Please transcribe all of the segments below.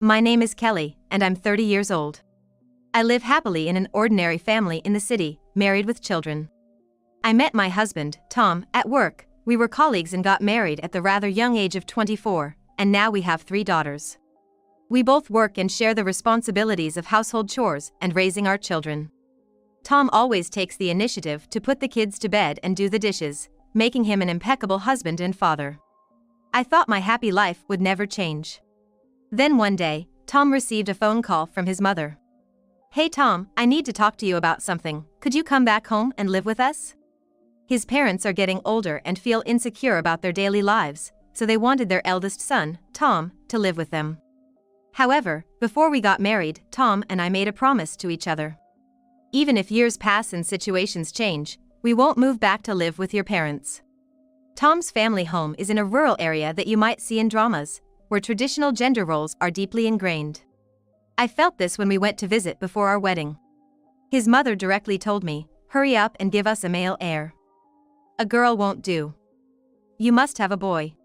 My name is Kelly, and I'm 30 years old. I live happily in an ordinary family in the city, married with children. I met my husband, Tom, at work. We were colleagues and got married at the rather young age of 24, and now we have 3 daughters. We both work and share the responsibilities of household chores and raising our children. Tom always takes the initiative to put the kids to bed and do the dishes, making him an impeccable husband and father. I thought my happy life would never change. Then one day, Tom received a phone call from his mother. "Hey Tom, I need to talk to you about something. Could you come back home and live with us?" His parents are getting older and feel insecure about their daily lives, so they wanted their eldest son, Tom, to live with them. However, before we got married, Tom and I made a promise to each other. Even if years pass and situations change, we won't move back to live with your parents. Tom's family home is in a rural area that you might see in dramas, where traditional gender roles are deeply ingrained. I felt this when we went to visit before our wedding. His mother directly told me, "Hurry up and give us a male heir. A girl won't do. You must have a boy."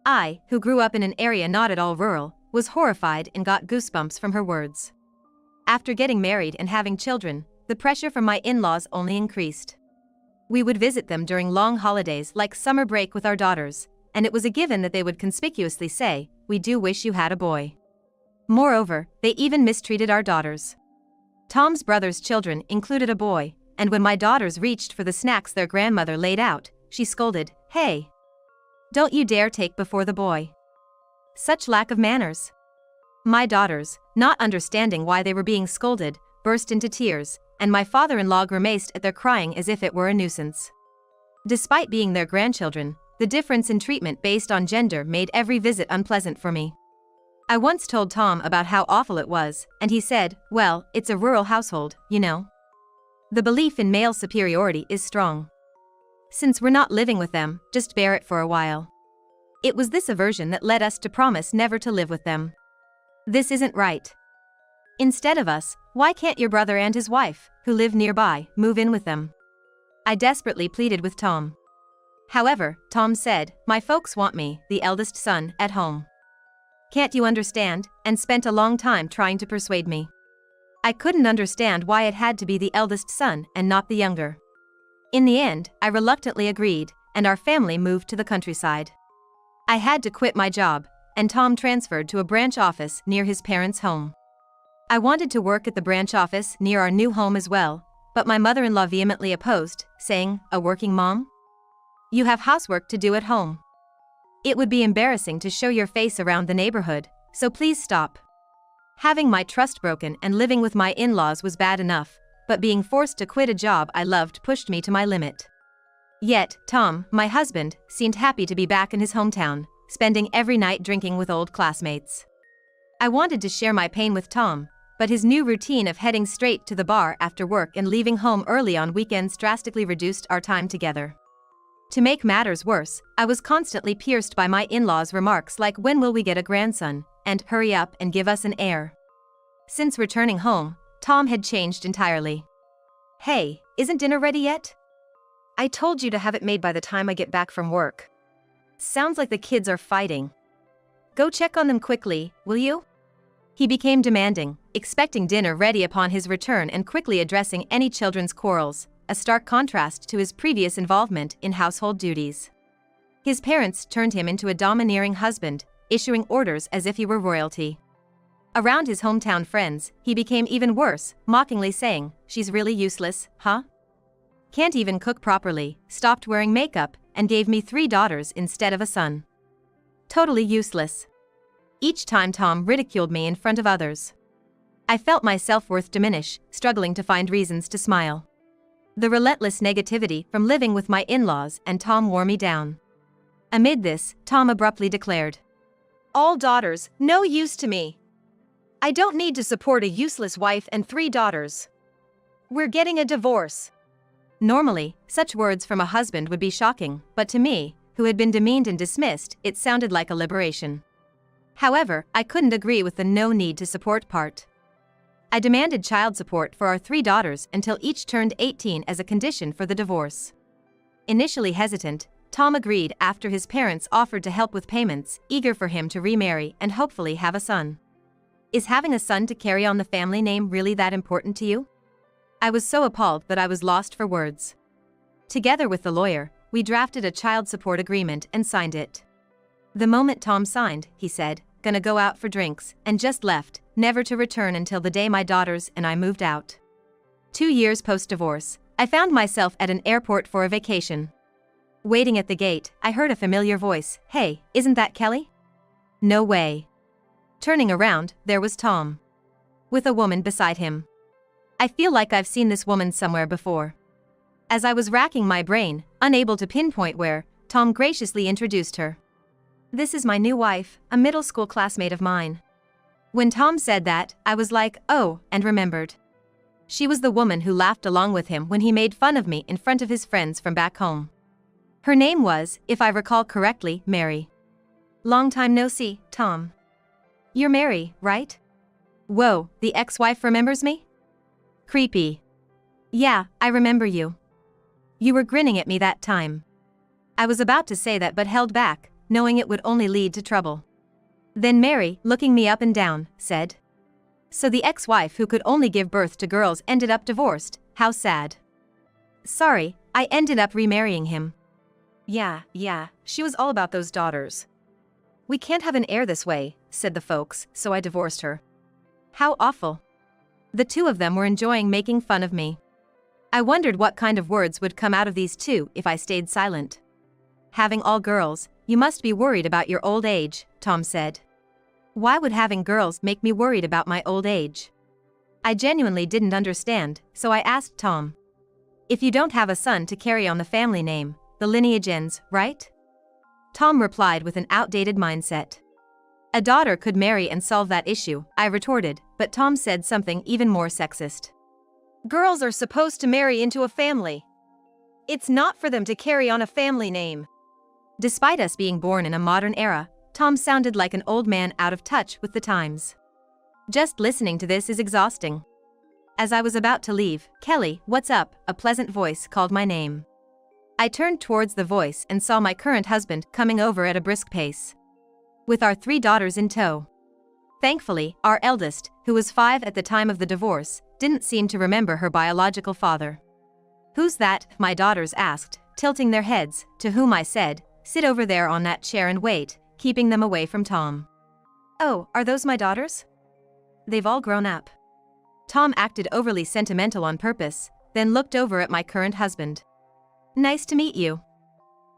I, who grew up in an area not at all rural, was horrified and got goosebumps from her words. After getting married and having children, the pressure from my in-laws only increased. We would visit them during long holidays like summer break with our daughters, and it was a given that they would conspicuously say, "We do wish you had a boy." Moreover, they even mistreated our daughters. Tom's brother's children included a boy, and when my daughters reached for the snacks their grandmother laid out, she scolded, "Hey! Don't you dare take before the boy." Such lack of manners. My daughters, not understanding why they were being scolded, burst into tears, and my father-in-law grimaced at their crying as if it were a nuisance. Despite being their grandchildren, the difference in treatment based on gender made every visit unpleasant for me. I once told Tom about how awful it was, and he said, "Well, it's a rural household, you know." The belief in male superiority is strong. Since we're not living with them, just bear it for a while. It was this aversion that led us to promise never to live with them. This isn't right. Instead of us, why can't your brother and his wife, who live nearby, move in with them? I desperately pleaded with Tom. However, Tom said, "My folks want me, the eldest son, at home. Can't you understand?" and spent a long time trying to persuade me. I couldn't understand why it had to be the eldest son and not the younger. In the end, I reluctantly agreed, and our family moved to the countryside. I had to quit my job, and Tom transferred to a branch office near his parents' home. I wanted to work at the branch office near our new home as well, but my mother-in-law vehemently opposed, saying, "A working mom? You have housework to do at home. It would be embarrassing to show your face around the neighborhood, so please stop." Having my trust broken and living with my in-laws was bad enough, but being forced to quit a job I loved pushed me to my limit. Yet, Tom, my husband, seemed happy to be back in his hometown, spending every night drinking with old classmates. I wanted to share my pain with Tom, but his new routine of heading straight to the bar after work and leaving home early on weekends drastically reduced our time together. To make matters worse, I was constantly pierced by my in-laws' remarks like, "When will we get a grandson?" and "Hurry up and give us an heir." Since returning home, Tom had changed entirely. "Hey, isn't dinner ready yet? I told you to have it made by the time I get back from work. Sounds like the kids are fighting. Go check on them quickly, will you?" He became demanding, expecting dinner ready upon his return and quickly addressing any children's quarrels, a stark contrast to his previous involvement in household duties. His parents turned him into a domineering husband, issuing orders as if he were royalty. Around his hometown friends, he became even worse, mockingly saying, "She's really useless, huh? Can't even cook properly, stopped wearing makeup, and gave me 3 daughters instead of a son. Totally useless." Each time Tom ridiculed me in front of others. I felt my self-worth diminish, struggling to find reasons to smile. The relentless negativity from living with my in-laws and Tom wore me down. Amid this, Tom abruptly declared, "All daughters, no use to me. I don't need to support a useless wife and 3 daughters. We're getting a divorce." Normally, such words from a husband would be shocking, but to me, who had been demeaned and dismissed, it sounded like a liberation. However, I couldn't agree with the "no need to support" part. I demanded child support for our 3 daughters until each turned 18 as a condition for the divorce. Initially hesitant, Tom agreed after his parents offered to help with payments, eager for him to remarry and hopefully have a son. Is having a son to carry on the family name really that important to you? I was so appalled that I was lost for words. Together with the lawyer, we drafted a child support agreement and signed it. The moment Tom signed, he said, "Gonna go out for drinks," and just left, never to return until the day my daughters and I moved out. 2 years post-divorce, I found myself at an airport for a vacation. Waiting at the gate, I heard a familiar voice, "Hey, isn't that Kelly?" No way. Turning around, there was Tom. With a woman beside him. I feel like I've seen this woman somewhere before. As I was racking my brain, unable to pinpoint where, Tom graciously introduced her. "This is my new wife, a middle school classmate of mine." When Tom said that, I was like, oh, and remembered. She was the woman who laughed along with him when he made fun of me in front of his friends from back home. Her name was, if I recall correctly, Mary. "Long time no see, Tom. You're Mary, right?" Whoa, the ex-wife remembers me? Creepy. "Yeah, I remember you. You were grinning at me that time." I was about to say that but held back, knowing it would only lead to trouble. Then Mary, looking me up and down, said, "So the ex-wife who could only give birth to girls ended up divorced, how sad." "Sorry, I ended up remarrying him." Yeah, she was all about those daughters. "We can't have an heir this way," said the folks, so I divorced her. How awful. The two of them were enjoying making fun of me. I wondered what kind of words would come out of these two if I stayed silent. "Having all girls, you must be worried about your old age," Tom said. Why would having girls make me worried about my old age? I genuinely didn't understand, so I asked Tom. "If you don't have a son to carry on the family name, the lineage ends, right?" Tom replied with an outdated mindset. "A daughter could marry and solve that issue," I retorted, but Tom said something even more sexist. "Girls are supposed to marry into a family. It's not for them to carry on a family name." Despite us being born in a modern era, Tom sounded like an old man out of touch with the times. Just listening to this is exhausting. As I was about to leave, "Kelly, what's up?" a pleasant voice called my name. I turned towards the voice and saw my current husband coming over at a brisk pace, with our 3 daughters in tow. Thankfully, our eldest, who was 5 at the time of the divorce, didn't seem to remember her biological father. "Who's that?" my daughters asked, tilting their heads, to whom I said, "Sit over there on that chair and wait," keeping them away from Tom. "Oh, are those my daughters?" "They've all grown up." Tom acted overly sentimental on purpose, then looked over at my current husband. "Nice to meet you.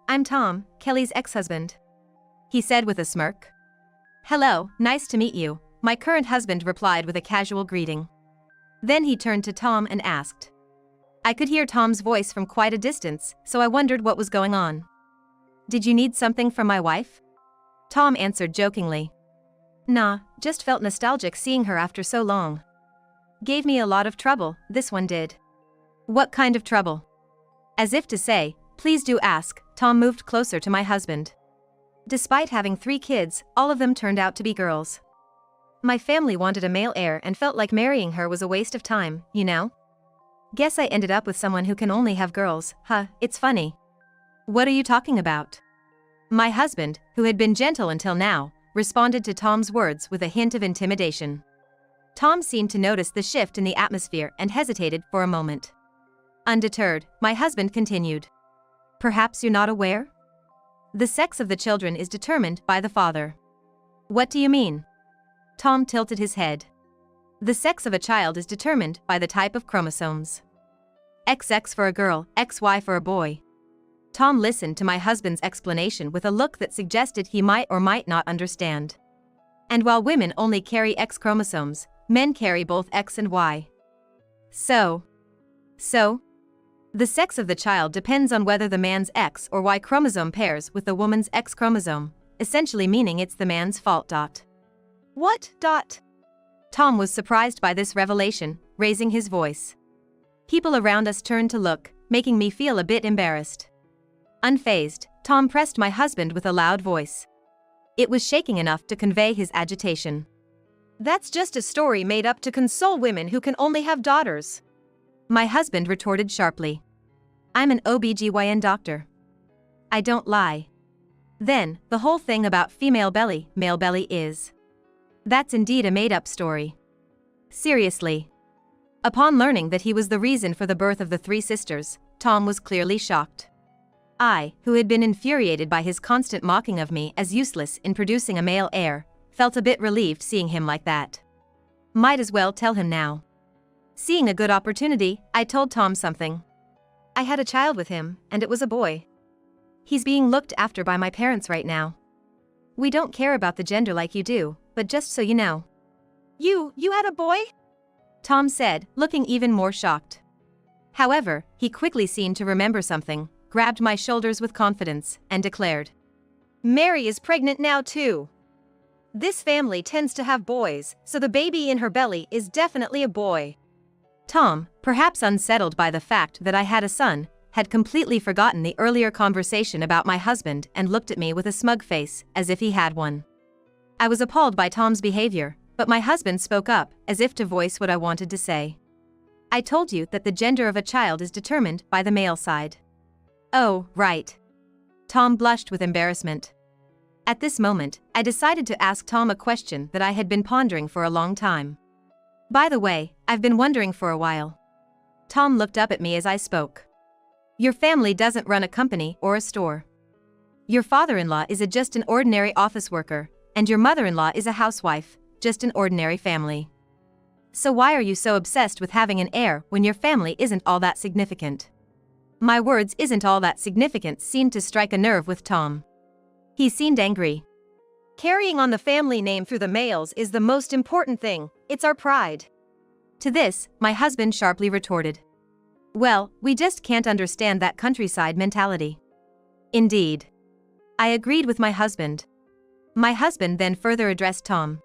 I'm Tom, Kelly's ex-husband," he said with a smirk. "Hello, nice to meet you," my current husband replied with a casual greeting. Then he turned to Tom and asked. I could hear Tom's voice from quite a distance, so I wondered what was going on. "Did you need something from my wife?" Tom answered jokingly. "Nah, just felt nostalgic seeing her after so long. Gave me a lot of trouble, this one did." "What kind of trouble?" As if to say, "Please do ask," Tom moved closer to my husband. Despite having 3 kids, all of them turned out to be girls. My family wanted a male heir and felt like marrying her was a waste of time, you know? Guess I ended up with someone who can only have girls, huh, it's funny. "What are you talking about?" My husband, who had been gentle until now, responded to Tom's words with a hint of intimidation. Tom seemed to notice the shift in the atmosphere and hesitated for a moment. Undeterred, my husband continued. "Perhaps you're not aware? The sex of the children is determined by the father." "What do you mean?" Tom tilted his head. "The sex of a child is determined by the type of chromosomes. XX for a girl, XY for a boy." Tom listened to my husband's explanation with a look that suggested he might or might not understand. "And while women only carry X chromosomes, men carry both X and Y. So, the sex of the child depends on whether the man's X or Y chromosome pairs with the woman's X chromosome, essentially meaning it's the man's fault. What? Tom was surprised by this revelation, raising his voice. People around us turned to look, making me feel a bit embarrassed. Unfazed, Tom pressed my husband with a loud voice. It was shaking enough to convey his agitation. "That's just a story made up to console women who can only have daughters," my husband retorted sharply. "I'm an OBGYN doctor. I don't lie." Then, the whole thing about female belly, male belly is. That's indeed a made-up story. Seriously. Upon learning that he was the reason for the birth of the three sisters, Tom was clearly shocked. I, who had been infuriated by his constant mocking of me as useless in producing a male heir, felt a bit relieved seeing him like that. Might as well tell him now. Seeing a good opportunity, I told Tom something. I had a child with him, and it was a boy. He's being looked after by my parents right now. We don't care about the gender like you do, but just so you know. You had a boy? Tom said, looking even more shocked. However, he quickly seemed to remember something, grabbed my shoulders with confidence, and declared, Mary is pregnant now too. This family tends to have boys, so the baby in her belly is definitely a boy. Tom, perhaps unsettled by the fact that I had a son, had completely forgotten the earlier conversation about my husband and looked at me with a smug face, as if he had one. I was appalled by Tom's behavior, but my husband spoke up, as if to voice what I wanted to say. I told you that the gender of a child is determined by the male side. Oh, right. Tom blushed with embarrassment. At this moment, I decided to ask Tom a question that I had been pondering for a long time. By the way, I've been wondering for a while. Tom looked up at me as I spoke. Your family doesn't run a company or a store. Your father-in-law is just an ordinary office worker, and your mother-in-law is a housewife, just an ordinary family. So why are you so obsessed with having an heir when your family isn't all that significant? My words "isn't all that significant" seemed to strike a nerve with Tom. He seemed angry. Carrying on the family name through the males is the most important thing, it's our pride. To this, my husband sharply retorted. Well, we just can't understand that countryside mentality. Indeed. I agreed with my husband. My husband then further addressed Tom.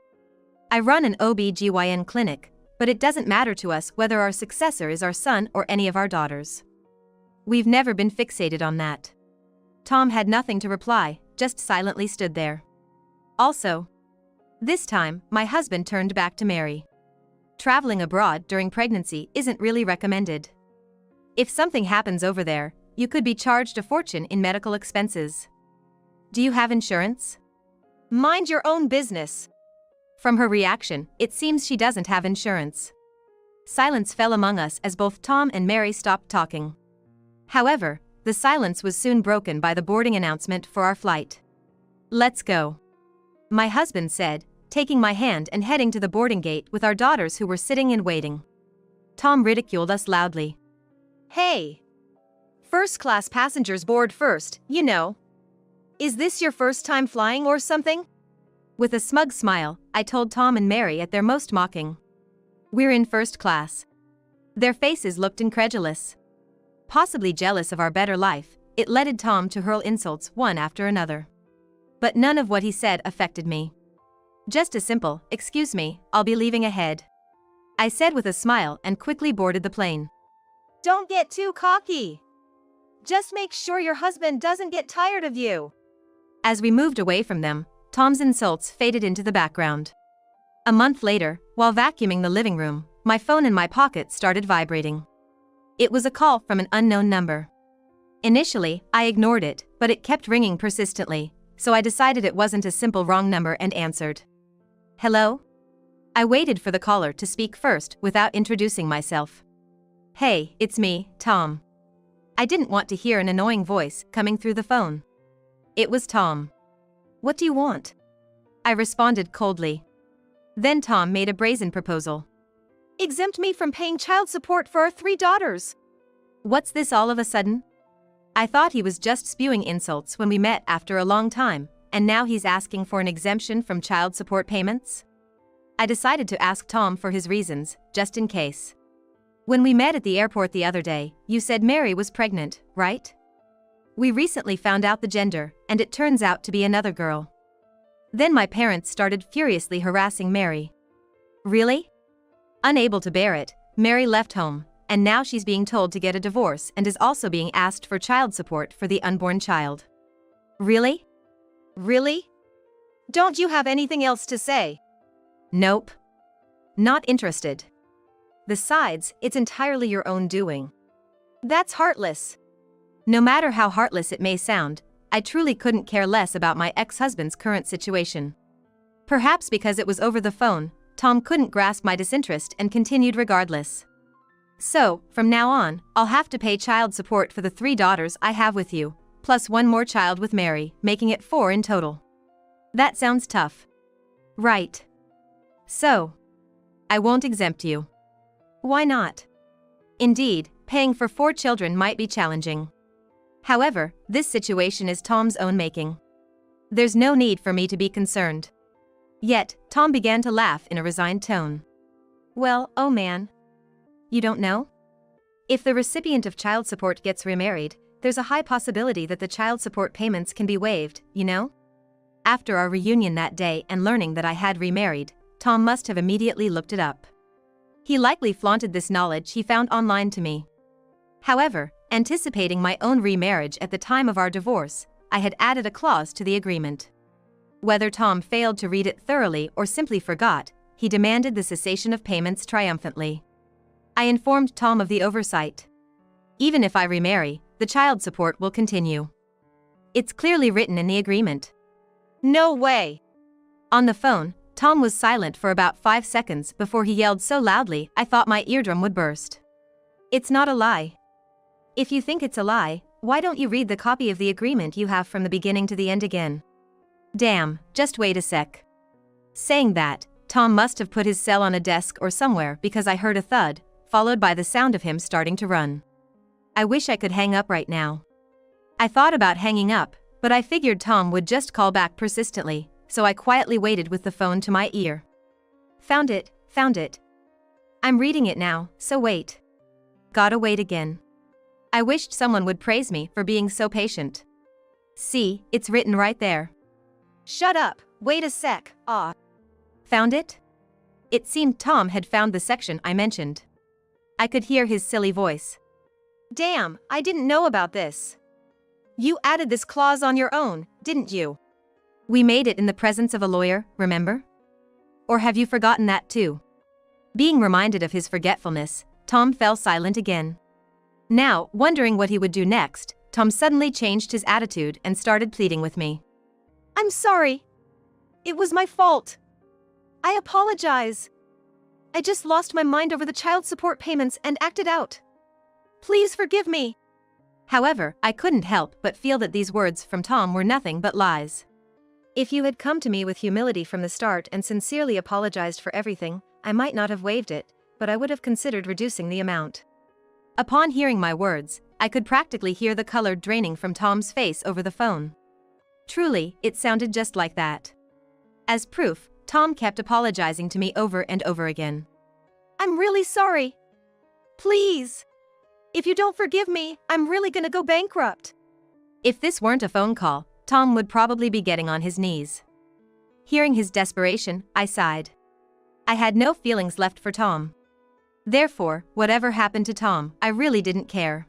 I run an OB/GYN clinic, but it doesn't matter to us whether our successor is our son or any of our daughters. We've never been fixated on that. Tom had nothing to reply, just silently stood there. Also, this time, my husband turned back to Mary. Traveling abroad during pregnancy isn't really recommended. If something happens over there, you could be charged a fortune in medical expenses. Do you have insurance? Mind your own business. From her reaction, it seems she doesn't have insurance. Silence fell among us as both Tom and Mary stopped talking. However, the silence was soon broken by the boarding announcement for our flight. Let's go. My husband said, taking my hand and heading to the boarding gate with our daughters who were sitting and waiting. Tom ridiculed us loudly. Hey! First-class passengers board first, you know. Is this your first time flying or something? With a smug smile, I told Tom and Mary at their most mocking. We're in first class. Their faces looked incredulous. Possibly jealous of our better life, it led Tom to hurl insults one after another. But none of what he said affected me. Just a simple, "Excuse me, I'll be leaving ahead," I said with a smile and quickly boarded the plane. Don't get too cocky. Just make sure your husband doesn't get tired of you. As we moved away from them, Tom's insults faded into the background. A month later, while vacuuming the living room, my phone in my pocket started vibrating. It was a call from an unknown number. Initially, I ignored it, but it kept ringing persistently, so I decided it wasn't a simple wrong number and answered. Hello? I waited for the caller to speak first without introducing myself. Hey, it's me, Tom. I didn't want to hear an annoying voice coming through the phone. It was Tom. What do you want? I responded coldly. Then Tom made a brazen proposal. Exempt me from paying child support for our 3 daughters. What's this all of a sudden? I thought he was just spewing insults when we met after a long time, and now he's asking for an exemption from child support payments? I decided to ask Tom for his reasons, just in case. When we met at the airport the other day, you said Mary was pregnant, right? We recently found out the gender, and it turns out to be another girl. Then my parents started furiously harassing Mary. Really? Unable to bear it, Mary left home, and now she's being told to get a divorce and is also being asked for child support for the unborn child. Really? Really? Don't you have anything else to say? Nope. Not interested. Besides, it's entirely your own doing. That's heartless. No matter how heartless it may sound, I truly couldn't care less about my ex-husband's current situation. Perhaps because it was over the phone, Tom couldn't grasp my disinterest and continued regardless. So, from now on, I'll have to pay child support for the 3 daughters I have with you, plus 1 more child with Mary, making it 4 in total. That sounds tough. Right. So, I won't exempt you. Why not? Indeed, paying for 4 children might be challenging. However, this situation is Tom's own making. There's no need for me to be concerned. Yet, Tom began to laugh in a resigned tone. Well, oh man. You don't know? If the recipient of child support gets remarried, there's a high possibility that the child support payments can be waived, you know? After our reunion that day and learning that I had remarried, Tom must have immediately looked it up. He likely flaunted this knowledge he found online to me. However, anticipating my own remarriage at the time of our divorce, I had added a clause to the agreement. Whether Tom failed to read it thoroughly or simply forgot, he demanded the cessation of payments triumphantly. I informed Tom of the oversight. Even if I remarry, the child support will continue. It's clearly written in the agreement. No way! On the phone, Tom was silent for about 5 seconds before he yelled so loudly I thought my eardrum would burst. It's not a lie. If you think it's a lie, why don't you read the copy of the agreement you have from the beginning to the end again? Damn, just wait a sec. Saying that, Tom must have put his cell on a desk or somewhere because I heard a thud, followed by the sound of him starting to run. I wish I could hang up right now. I thought about hanging up, but I figured Tom would just call back persistently, so I quietly waited with the phone to my ear. Found it. I'm reading it now, so wait. Gotta wait again. I wished someone would praise me for being so patient. See, it's written right there. Shut up, wait a sec, Found it? It seemed Tom had found the section I mentioned. I could hear his silly voice. Damn, I didn't know about this. You added this clause on your own, didn't you? We made it in the presence of a lawyer, remember? Or have you forgotten that too? Being reminded of his forgetfulness, Tom fell silent again. Now, wondering what he would do next, Tom suddenly changed his attitude and started pleading with me. I'm sorry. It was my fault. I apologize. I just lost my mind over the child support payments and acted out. Please forgive me. However, I couldn't help but feel that these words from Tom were nothing but lies. If you had come to me with humility from the start and sincerely apologized for everything, I might not have waived it, but I would have considered reducing the amount. Upon hearing my words, I could practically hear the color draining from Tom's face over the phone. Truly, it sounded just like that. As proof, Tom kept apologizing to me over and over again. I'm really sorry. Please. If you don't forgive me, I'm really gonna go bankrupt. If this weren't a phone call, Tom would probably be getting on his knees. Hearing his desperation, I sighed. I had no feelings left for Tom. Therefore, whatever happened to Tom, I really didn't care.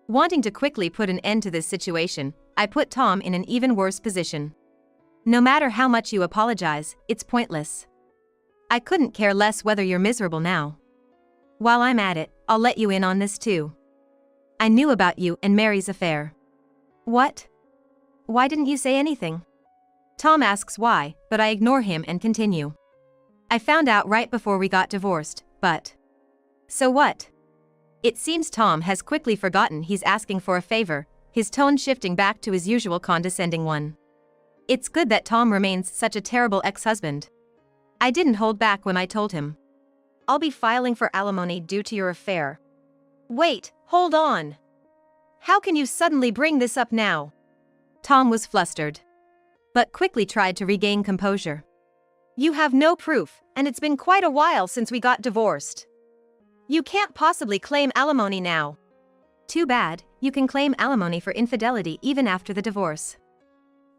Wanting to quickly put an end to this situation, I put Tom in an even worse position. No matter how much you apologize, it's pointless. I couldn't care less whether you're miserable now. While I'm at it, I'll let you in on this too. I knew about you and Mary's affair. What? Why didn't you say anything? Tom asks why, but I ignore him and continue. I found out right before we got divorced, but... So what? It seems Tom has quickly forgotten he's asking for a favor, his tone shifting back to his usual condescending one. It's good that Tom remains such a terrible ex-husband. I didn't hold back when I told him. I'll be filing for alimony due to your affair. Wait, hold on. How can you suddenly bring this up now? Tom was flustered, but quickly tried to regain composure. You have no proof, and it's been quite a while since we got divorced. You can't possibly claim alimony now. Too bad, you can claim alimony for infidelity even after the divorce.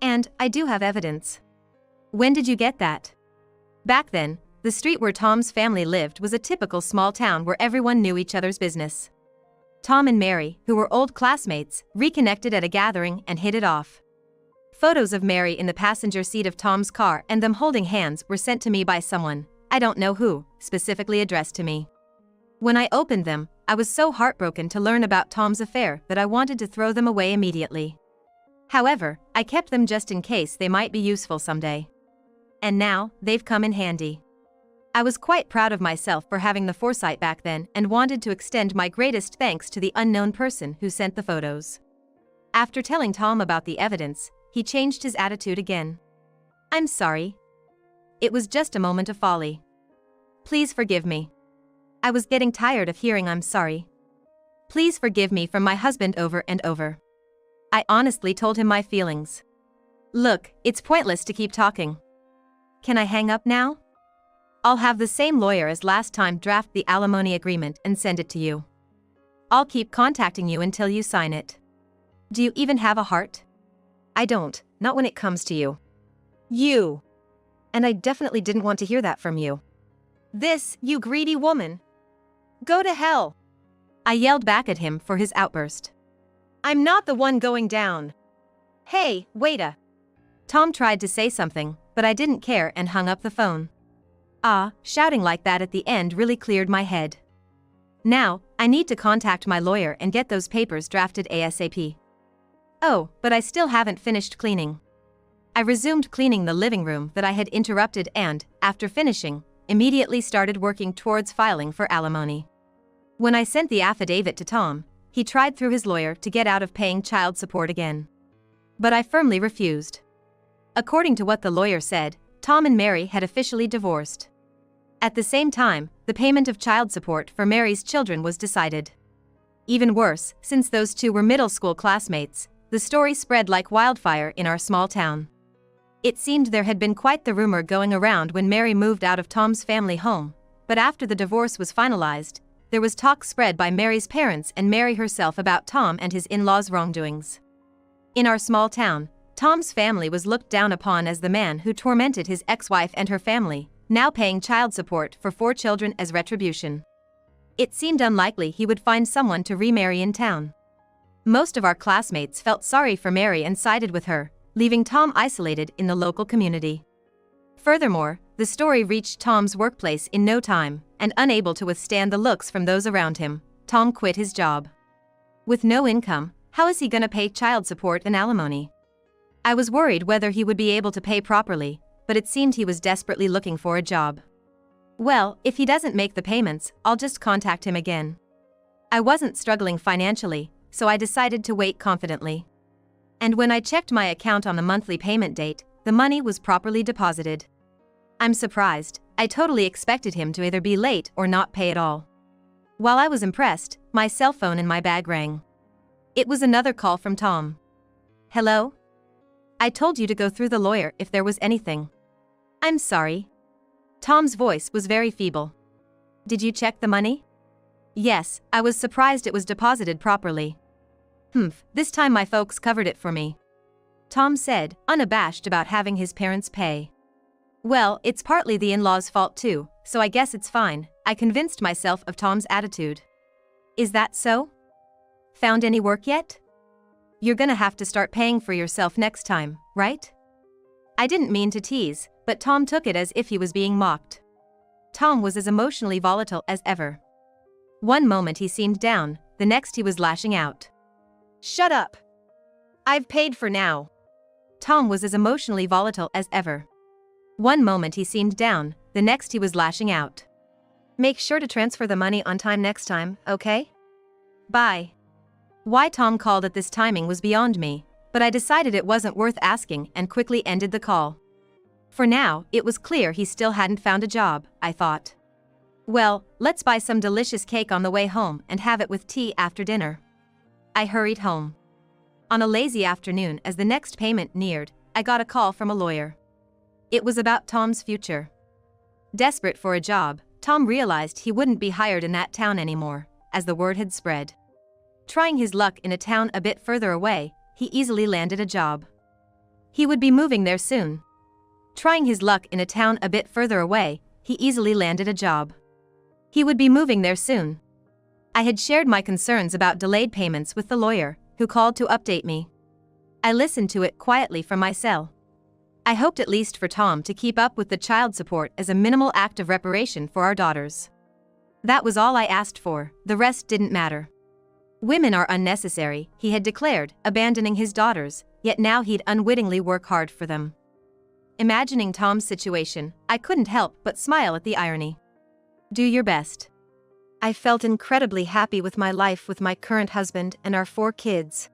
And I do have evidence. When did you get that? Back then, the street where Tom's family lived was a typical small town where everyone knew each other's business. Tom and Mary, who were old classmates, reconnected at a gathering and hit it off. Photos of Mary in the passenger seat of Tom's car and them holding hands were sent to me by someone, I don't know who, specifically addressed to me. When I opened them, I was so heartbroken to learn about Tom's affair that I wanted to throw them away immediately. However, I kept them just in case they might be useful someday. and now, they've come in handy. I was quite proud of myself for having the foresight back then and wanted to extend my greatest thanks to the unknown person who sent the photos. After telling Tom about the evidence, he changed his attitude again. I'm sorry. It was just a moment of folly. Please forgive me. I was getting tired of hearing I'm sorry. Please forgive me from my husband over and over. I honestly told him my feelings. Look, it's pointless to keep talking. Can I hang up now? I'll have the same lawyer as last time draft the alimony agreement and send it to you. I'll keep contacting you until you sign it. Do you even have a heart? I don't, not when it comes to you. You. And I definitely didn't want to hear that from you. This, you greedy woman. Go to hell. I yelled back at him for his outburst. I'm not the one going down. Hey, waita. Tom tried to say something, but I didn't care and hung up the phone. Shouting like that at the end really cleared my head. Now, I need to contact my lawyer and get those papers drafted ASAP. Oh, but I still haven't finished cleaning. I resumed cleaning the living room that I had interrupted and, after finishing, immediately started working towards filing for alimony. When I sent the affidavit to Tom, he tried through his lawyer to get out of paying child support again. But I firmly refused. According to what the lawyer said, Tom and Mary had officially divorced. At the same time, the payment of child support for Mary's children was decided. Even worse, since those two were middle school classmates, the story spread like wildfire in our small town. It seemed there had been quite the rumor going around when Mary moved out of Tom's family home, but after the divorce was finalized, there was talk spread by Mary's parents and Mary herself about Tom and his in-laws' wrongdoings. In our small town, Tom's family was looked down upon as the man who tormented his ex-wife and her family, now paying child support for 4 children as retribution. It seemed unlikely he would find someone to remarry in town. Most of our classmates felt sorry for Mary and sided with her, leaving Tom isolated in the local community. Furthermore, the story reached Tom's workplace in no time, and unable to withstand the looks from those around him, Tom quit his job. With no income, how is he gonna pay child support and alimony? I was worried whether he would be able to pay properly, but it seemed he was desperately looking for a job. Well, if he doesn't make the payments, I'll just contact him again. I wasn't struggling financially, so I decided to wait confidently. And when I checked my account on the monthly payment date, the money was properly deposited. I'm surprised. I totally expected him to either be late or not pay at all. While I was impressed, my cell phone in my bag rang. It was another call from Tom. Hello? I told you to go through the lawyer if there was anything. I'm sorry. Tom's voice was very feeble. Did you check the money? Yes, I was surprised it was deposited properly. This time my folks covered it for me. Tom said, unabashed about having his parents pay. Well, it's partly the in-laws' fault too, so I guess it's fine. I convinced myself of Tom's attitude. Is that so? Found any work yet? You're gonna have to start paying for yourself next time, right? I didn't mean to tease, but Tom took it as if he was being mocked. Tom was as emotionally volatile as ever. One moment he seemed down, the next he was lashing out. Shut up! I've paid for now. Tom was as emotionally volatile as ever. One moment he seemed down, the next he was lashing out. Make sure to transfer the money on time next time, okay? Bye. Why Tom called at this timing was beyond me, but I decided it wasn't worth asking and quickly ended the call. For now, it was clear he still hadn't found a job, I thought. Well, let's buy some delicious cake on the way home and have it with tea after dinner. I hurried home. On a lazy afternoon as the next payment neared, I got a call from a lawyer. It was about Tom's future. Desperate for a job, Tom realized he wouldn't be hired in that town anymore, as the word had spread. Trying his luck in a town a bit further away, he easily landed a job. He would be moving there soon. Trying his luck in a town a bit further away, he easily landed a job. He would be moving there soon. I had shared my concerns about delayed payments with the lawyer, who called to update me. I listened to it quietly from my cell. I hoped at least for Tom to keep up with the child support as a minimal act of reparation for our daughters. That was all I asked for, the rest didn't matter. Women are unnecessary, he had declared, abandoning his daughters, yet now he'd unwittingly work hard for them. Imagining Tom's situation, I couldn't help but smile at the irony. Do your best. I felt incredibly happy with my life with my current husband and our 4 kids.